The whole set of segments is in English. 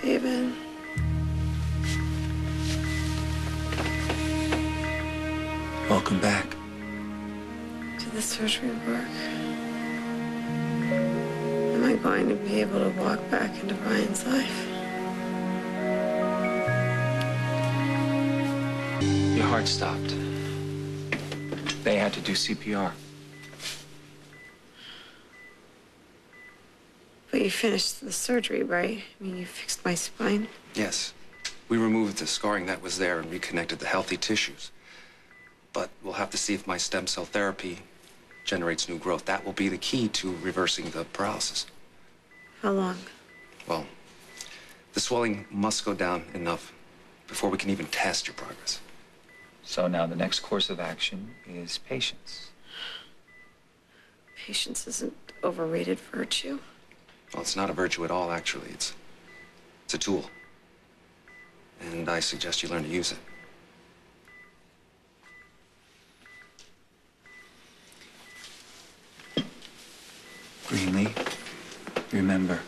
David. Welcome back. To the surgery work. Am I going to be able to walk back into Brian's life? Your heart stopped. They had to do CPR. But you finished the surgery, right? I mean, you fixed my spine. Yes. We removed the scarring that was there and reconnected the healthy tissues. But we'll have to see if my stem cell therapy generates new growth. That will be the key to reversing the paralysis. How long? Well, the swelling must go down enough before we can even test your progress. So now the next course of action is patience. Patience isn't overrated virtue. Well, it's not a virtue at all, actually. It's a tool. And I suggest you learn to use it. Greenlee, remember,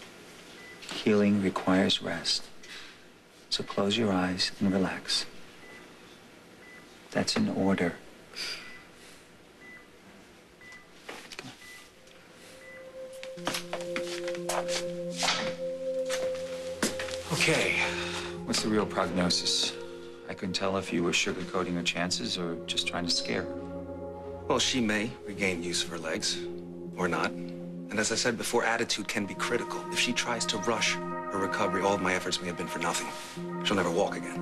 healing requires rest. So close your eyes and relax. That's an order. Okay, what's the real prognosis? I couldn't tell if you were sugarcoating her chances or just trying to scare her. Well, she may regain use of her legs, or not. And as I said before, attitude can be critical. If she tries to rush her recovery, all of my efforts may have been for nothing. She'll never walk again.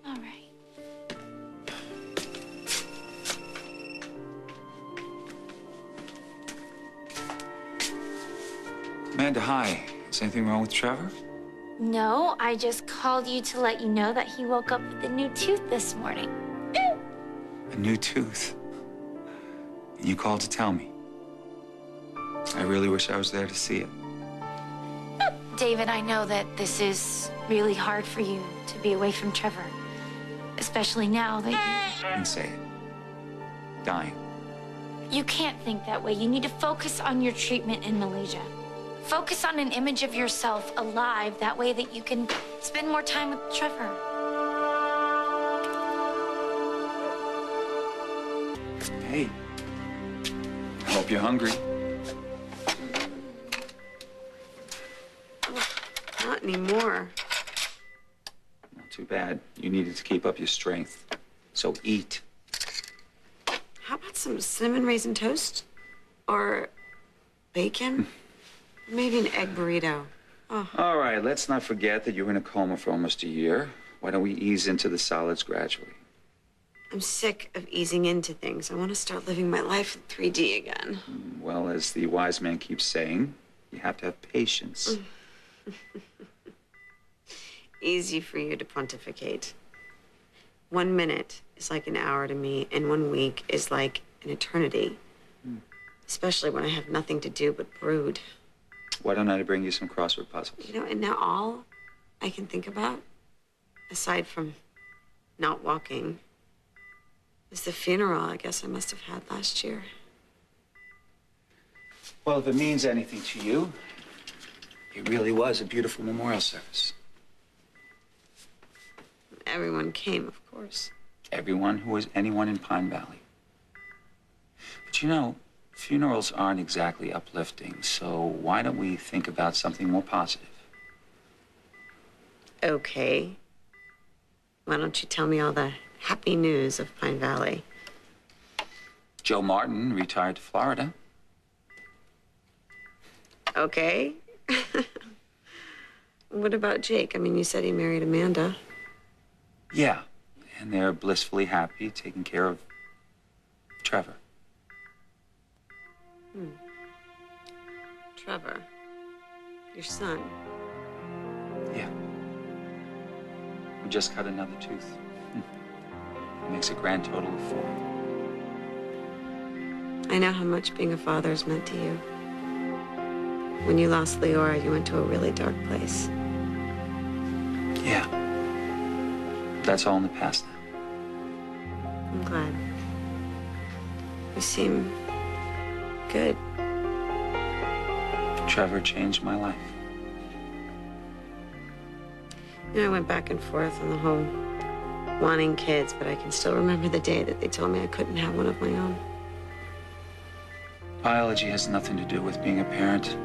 All right. Amanda, hi. Is anything wrong with Trevor? No, I just called you to let you know that he woke up with a new tooth this morning. A new tooth. And you called to tell me. I really wish I was there to see it. David, I know that this is really hard for you to be away from Trevor, especially now that And say it. Dying. you can't think that way. You need to focus on your treatment in Malaysia. Focus on an image of yourself alive, that way that you can spend more time with Trevor. Hey. I hope you're hungry. Not anymore. Not too bad. You needed to keep up your strength. So eat. How about some cinnamon raisin toast? Or bacon? Maybe an egg burrito. Oh. All right, let's not forget that you were in a coma for almost a year. Why don't we ease into the solids gradually? I'm sick of easing into things. I want to start living my life in 3D again. Well, as the wise man keeps saying, you have to have patience. Easy for you to pontificate. 1 minute is like an hour to me, and 1 week is like an eternity. Especially when I have nothing to do but brood. Why don't I bring you some crossword puzzles? You know, and now all I can think about, aside from not walking, is the funeral I guess I must have had last year. Well, if it means anything to you, it really was a beautiful memorial service. Everyone came, of course. Everyone who was anyone in Pine Valley. But you know, funerals aren't exactly uplifting, so why don't we think about something more positive? Okay. Why don't you tell me all the happy news of Pine Valley? Joe Martin retired to Florida. Okay. What about Jake? I mean, you said he married Amanda. Yeah, and they're blissfully happy taking care of Trevor. Trevor, your son. Yeah. We just cut another tooth. It makes a grand total of 4. I know how much being a father has meant to you. When you lost Leora, you went to a really dark place. Yeah. That's all in the past now. I'm glad. You seem good. Trevor changed my life. You know, I went back and forth on the whole wanting kids, but I can still remember the day that they told me I couldn't have one of my own. Biology has nothing to do with being a parent.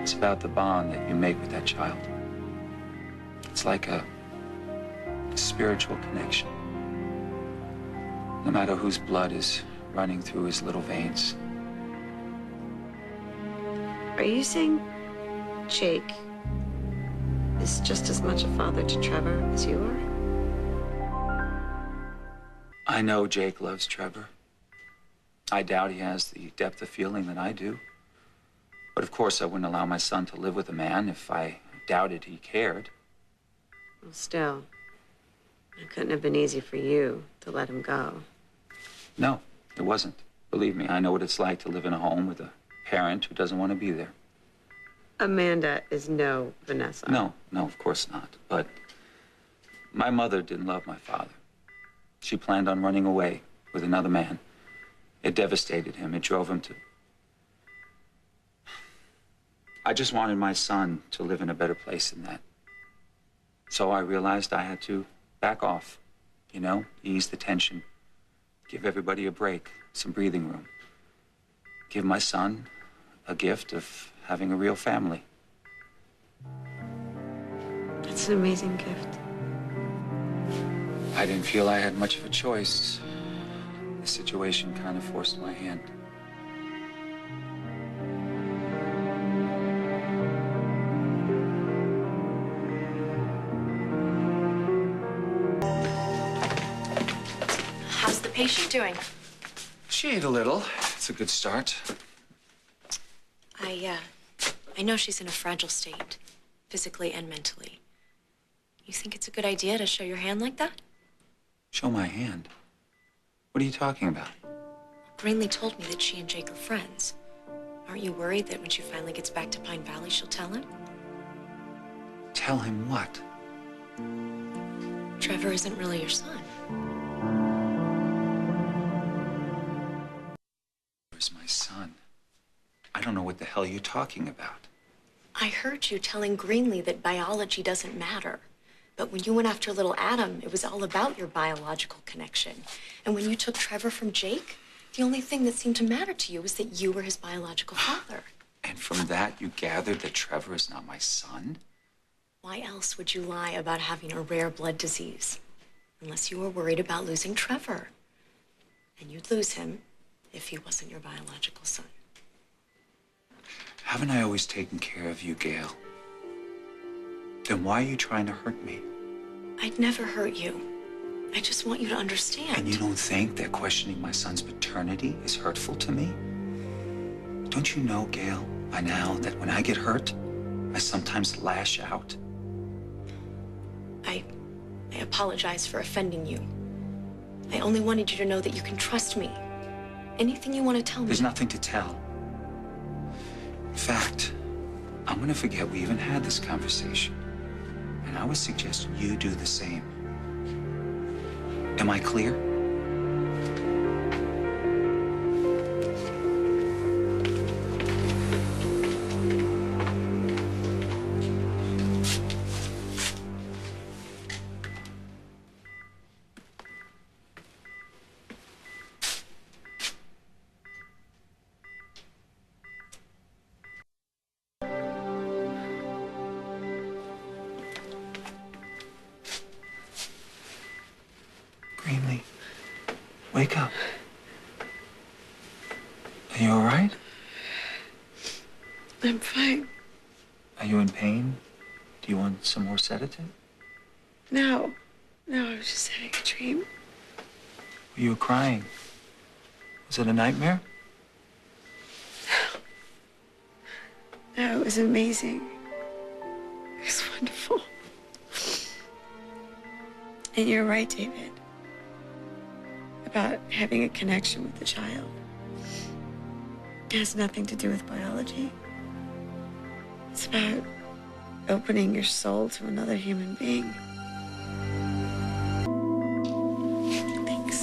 It's about the bond that you make with that child. It's like a spiritual connection. No matter whose blood is running through his little veins. Are you saying Jake is just as much a father to Trevor as you are? I know Jake loves Trevor. I doubt he has the depth of feeling that I do. But of course, I wouldn't allow my son to live with a man if I doubted he cared. Well, still, it couldn't have been easy for you to let him go. No, it wasn't. Believe me, I know what it's like to live in a home with a parent who doesn't want to be there. Amanda is no Vanessa. No, of course not. But my mother didn't love my father. She planned on running away with another man. It devastated him. It drove him to... I just wanted my son to live in a better place than that. So I realized I had to back off, you know, ease the tension, give everybody a break, some breathing room. Give my son a gift of having a real family. That's an amazing gift. I didn't feel I had much of a choice. The situation kind of forced my hand. How's the patient doing? She ate a little. It's a good start. I know she's in a fragile state, physically and mentally. You think it's a good idea to show your hand like that? Show my hand? What are you talking about? Greenlee told me that she and Jake are friends. Aren't you worried that when she finally gets back to Pine Valley, she'll tell him? Tell him what? Trevor isn't really your son. Where's my son? I don't know what the hell you're talking about. I heard you telling Greenlee that biology doesn't matter. But when you went after little Adam, it was all about your biological connection. And when you took Trevor from Jake, the only thing that seemed to matter to you was that you were his biological father. And from that, you gathered that Trevor is not my son? Why else would you lie about having a rare blood disease? Unless you were worried about losing Trevor. And you'd lose him if he wasn't your biological son. Haven't I always taken care of you, Gail? Then why are you trying to hurt me? I'd never hurt you. I just want you to understand. And you don't think that questioning my son's paternity is hurtful to me? Don't you know, Gail, by now, that when I get hurt, I sometimes lash out? I apologize for offending you. I only wanted you to know that you can trust me. Anything you want to tell me. There's nothing to tell. In fact, I'm gonna forget we even had this conversation. And I would suggest you do the same. Am I clear? Greenlee, wake up. Are you all right? I'm fine. Are you in pain? Do you want some more sedative? No, I was just having a dream. You were crying. Was it a nightmare? No, it was amazing. It was wonderful. And you're right, David, about having a connection with the child. It has nothing to do with biology. It's about opening your soul to another human being. Thanks.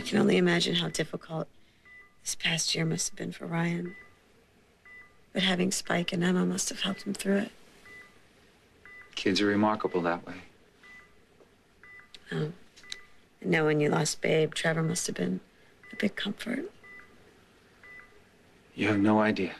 I can only imagine how difficult this past year must have been for Ryan. But having Spike and Emma must have helped him through it. Kids are remarkable that way. Oh. And knowing you lost Babe, Trevor must have been a big comfort. You have no idea.